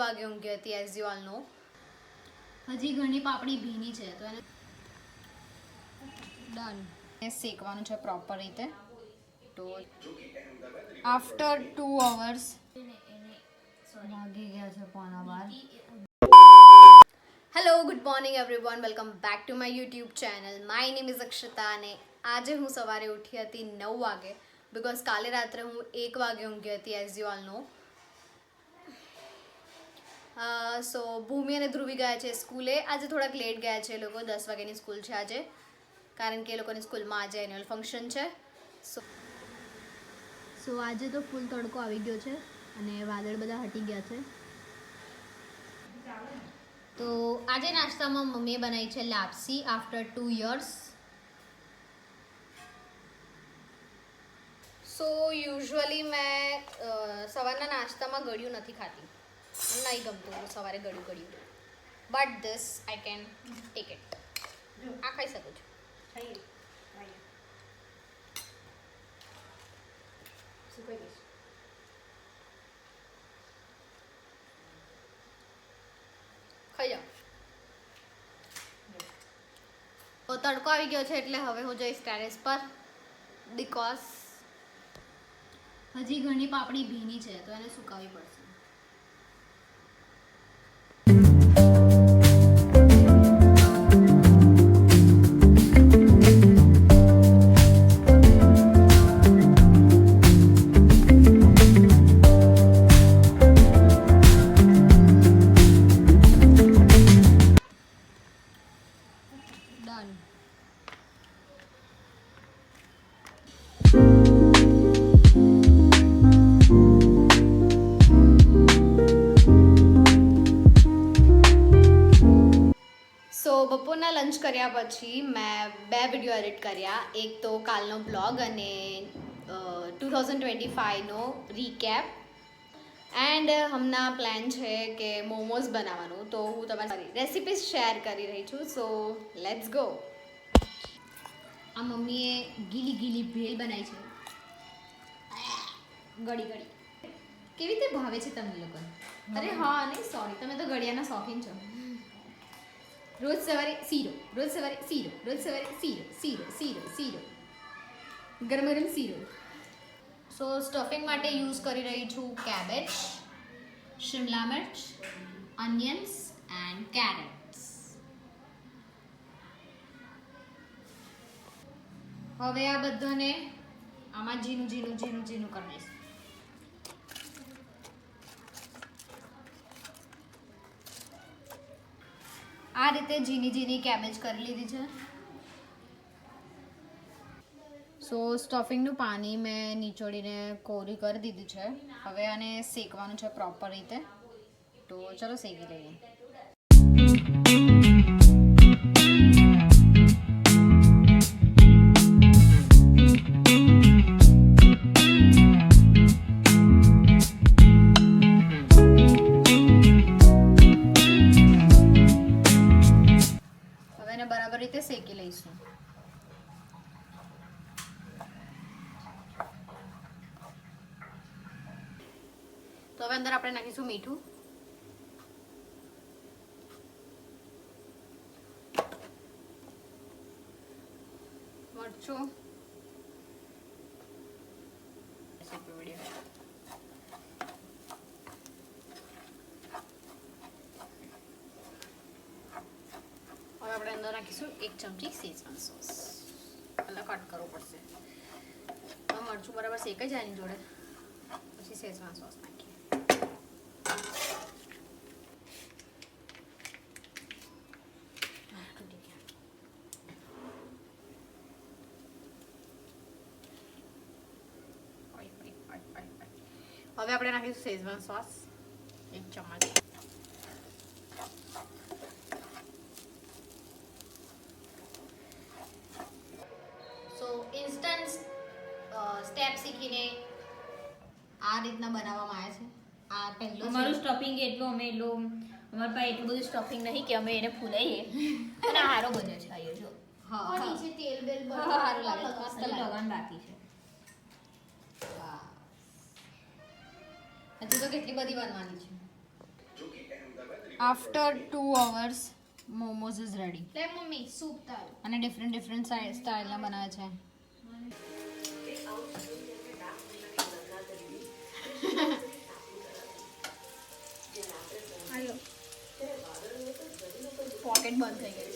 વાગે ઊંઘી હતી એઝ યુ ઓલ નો. હજી ઘણી પાપડી ભીની છે તો એને ડન. શેકવાનું છે પ્રોપર રીતે. તો આફ્ટર 2 અવર્સ વાગી ગયા છે પોણા 12. Hello, good morning everyone, welcome back to my YouTube channel. My name is Akshata અને આજે હું સવારે ઉઠી હતી 9 વાગે બિકોઝ કાલે રાત્રે હું 1 વાગે ઊંઘી હતી એઝ યુ ઓલ નો. સો ભૂમિ અને ધ્રુવી ગયા છે સ્કૂલે. આજે થોડાક લેટ ગયા છે એ લોકો. 10 વાગ્યાની સ્કૂલ છે આજે, કારણ કે એ લોકોની સ્કૂલમાં આજે એન્યુઅલ ફંક્શન છે. સો આજે તો ફૂલ તડકો આવી ગયો છે અને વાદળ બધા હટી ગયા છે. તો આજે નાસ્તામાં મમ્મીએ બનાવી છે લાપસી આફ્ટર 2 યર્સ. સો યુઝ્યુઅલી મેં સવારના નાસ્તામાં ગળ્યું નથી ખાતી, નહીં ગમતું સવારે ગળ્યું, but this I can take it. આ ખાઈ શકું છું. ખાઈ જાઓ. તો તડકો આવી ગયો છે એટલે હવે હું જઈશ ટેરેસ પર બીકોઝ હજી ઘણી પાપડી ભીની છે તો એને સુકાવવી પડશે. ડન. સો બપોરના લંચ કર્યા પછી મેં 2 વિડીયો એડિટ કર્યા. એક તો કાલનો બ્લોગ અને 2025નો રીકેપ. એન્ડ હમણાં પ્લાન છે કે મોમોઝ બનાવવાનું, તો હું તમારી રેસિપીઝ શેર કરી રહી છું. So let's go. આ મમ્મીએ ગીલી ગીલી ભેળ બનાવી છે. ગળી ગળી. કેવી રીતે ભાવે છે તમને લોકોને? અરે હા, નહીં સોરી, તમે તો ગળિયાના શોખીન છો. રોજ સવારે શીરો, રોજ સવારે શીરો, રોજ સવારે શીરો, શીરો શીરો શીરો, ગરમ ગરમ શીરો. સો સ્ટફિંગ માટે યુઝ કરી રહી છું cabbage, Shimla Mirch, અનિયન્સ and carrots. હવે આ બધાને આમાં ઝીણું ઝીણું ઝીણું ઝીણું કરી દઈશ. આ રીતે ઝીણી ઝીણી કેબેજ કરી લીધી છે. સો સ્ટફિંગનું પાણી મેં નીચોડીને કોરી કરી દીધી છે. હવે આને શેકવાનું છે પ્રોપર રીતે. તો ચલો શેકી લઈએ. હવે એને બરાબર રીતે શેકી લઈશું. તો હવે અંદર આપણે નાખીશું મીઠું, મરચું, હવે આપણે અંદર નાખીશું 1 ચમચી શેઝવાન સોસ. પહેલાં કટ કરવું પડશે. હવે મરચું બરાબર શેકાઈ જાય એની જોડે પછી શેઝવાન સોસ નાખીએ. હવે આપણે નાખીશું શેઝવાન સોસ 1 ચમચ. સો ઇન્સ્ટન્ટ સ્ટેપ શીખીને આ રીતના બનાવવામાં આવે છે. આ પહેલો અમારું સ્ટફિંગ એટલું અમારા પાસે એટલું બધું સ્ટફિંગ નહીં કે અમે એને ફૂલાઈએ અને હારો બન્યો છે. આયો જો હા નીચે તેલ બેલ સારું લાગે, મસ્ત લાગે. લગાવવાનું બાકી છે. હજી તો કેટલી બધી બનવાની છે. After 2 hours momos is ready. લે મમ્મી સૂપ તારું. અને ડિફરન્ટ સ્ટાઇલના બનાવે છે. હાલો પોકેટ બંધ થઈ ગઈ.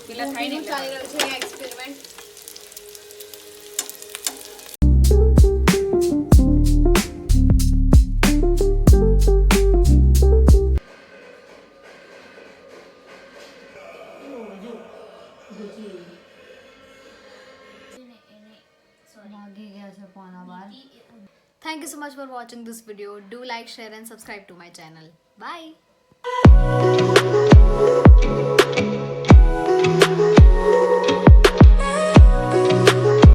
પેલા થાય ને ચાલી રહ્યું છે experiment. Thank you so much for watching this video. Do like, share and subscribe to my channel. Bye.